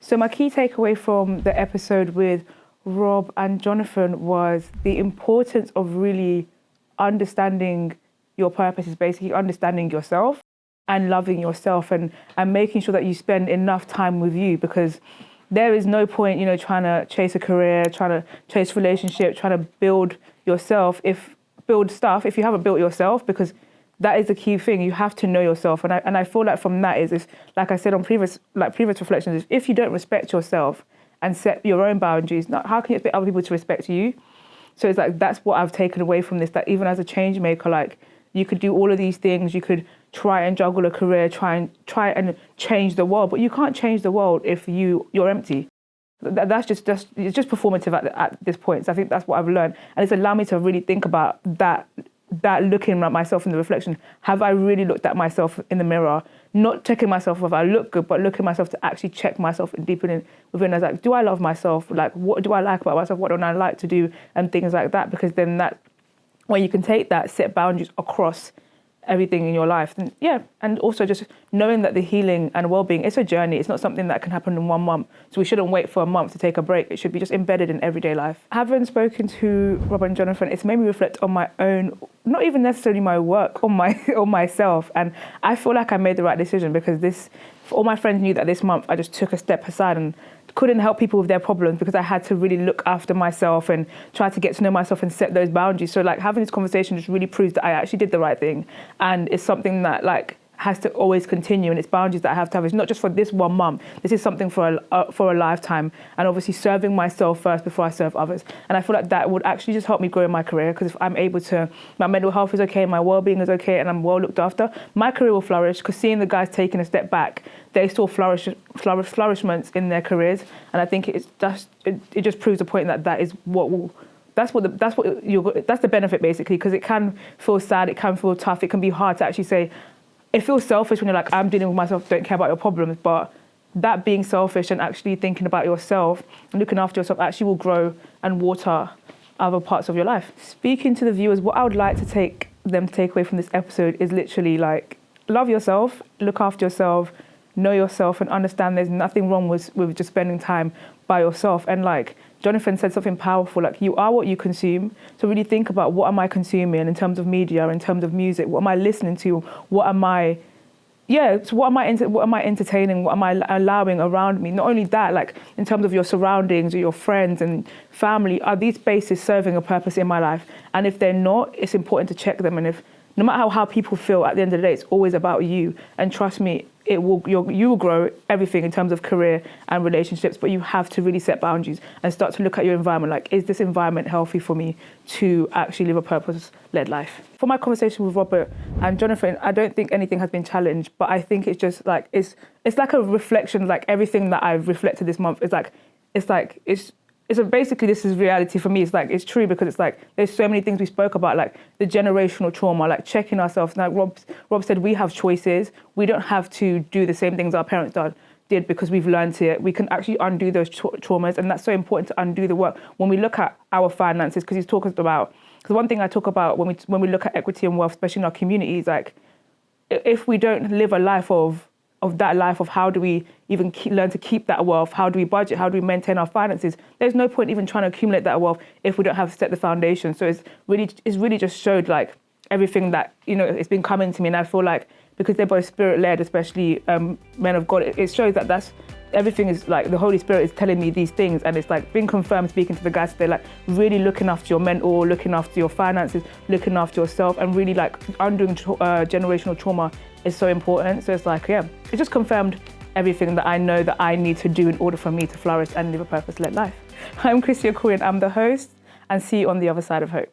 So my key takeaway from the episode with Rob and Jonathan was the importance of really understanding your purpose, is basically understanding yourself and loving yourself and making sure that you spend enough time with you, because there is no point, trying to chase a career, trying to chase a relationship, trying to build yourself, build stuff if you haven't built yourself, because that is the key thing. You have to know yourself. And I feel like from that is like I said on previous reflections, is if you don't respect yourself and set your own boundaries, how can you expect other people to respect you? So it's like, that's what I've taken away from this, that even as a change maker, like you could do all of these things, you could try and juggle a career, try and change the world, but you can't change the world if you're empty. That's just it's just performative at this point. So I think that's what I've learned, and it's allowed me to really think about that looking at myself in the reflection. Have I really looked at myself in the mirror? Not checking myself if I look good, but looking at myself to actually check myself and deepen within. As like, do I love myself? Like, what do I like about myself? What don't I like to do? And things like that. Because then that, when you can take that, set boundaries across everything in your life, then and also just knowing that the healing and well-being, it's a journey. It's not something that can happen in 1 month. So we shouldn't wait for a month to take a break. It should be just embedded in everyday life. Having spoken to Rob and Jonathan, it's made me reflect on my own, not even necessarily my work, on myself. And I feel like I made the right decision, because all my friends knew that this month I just took a step aside and couldn't help people with their problems, because I had to really look after myself and try to get to know myself and set those boundaries. So like having this conversation just really proves that I actually did the right thing, and it's something that has to always continue, and it's boundaries that I have to have. It's not just for this 1 month. This is something for a lifetime, and obviously serving myself first before I serve others. And I feel like that would actually just help me grow in my career, because if I'm able to, my mental health is okay, my well-being is okay, and I'm well looked after, my career will flourish. Because seeing the guys taking a step back, they saw flourishments in their careers, and I think it just proves the point that is what will. That's the benefit, basically, because it can feel sad, it can feel tough, it can be hard to actually say. It feels selfish when you're like, I'm dealing with myself, don't care about your problems. But that being selfish and actually thinking about yourself and looking after yourself actually will grow and water other parts of your life. Speaking to the viewers, what I would like to take away from this episode is literally like, love yourself, look after yourself, know yourself, and understand there's nothing wrong with just spending time by yourself. And like Jonathan said something powerful, like you are what you consume. So really think about, what am I consuming in terms of media, in terms of music? What am I listening to? What am I entertaining? What am I allowing around me? Not only that, like in terms of your surroundings or your friends and family, are these spaces serving a purpose in my life? And if they're not, it's important to check them. And if no matter how people feel, at the end of the day, it's always about you. And trust me, you will grow everything in terms of career and relationships, but you have to really set boundaries and start to look at your environment. Like, is this environment healthy for me to actually live a purpose-led life? For my conversation with Robert and Jonathan, I don't think anything has been challenged, but I think it's just like, it's like a reflection, like everything that I've reflected this month is like, basically this is reality for me. It's true, because it's like there's so many things we spoke about, like the generational trauma, like checking ourselves. Like Rob said, we have choices. We don't have to do the same things our parents did because we've learned it. We can actually undo those traumas, and that's so important to undo the work when we look at our finances. Because he's talking about, because one thing I talk about when we look at equity and wealth, especially in our communities, like if we don't live a life of that life of how do we even learn to keep that wealth, how do we budget, how do we maintain our finances, there's no point even trying to accumulate that wealth if we don't have set the foundation. So it's really just showed like everything that, it's been coming to me. And I feel like because they're both spirit-led, especially men of God, it shows that that's everything is like the Holy Spirit is telling me these things, and it's like being confirmed speaking to the guys today, like really looking after your mental, looking after your finances, looking after yourself, and really like undoing generational trauma is so important. So it's like, it just confirmed everything that I know that I need to do in order for me to flourish and live a purpose-led life. I'm Christy Okoye, I'm the host, and see you on the other side of hope.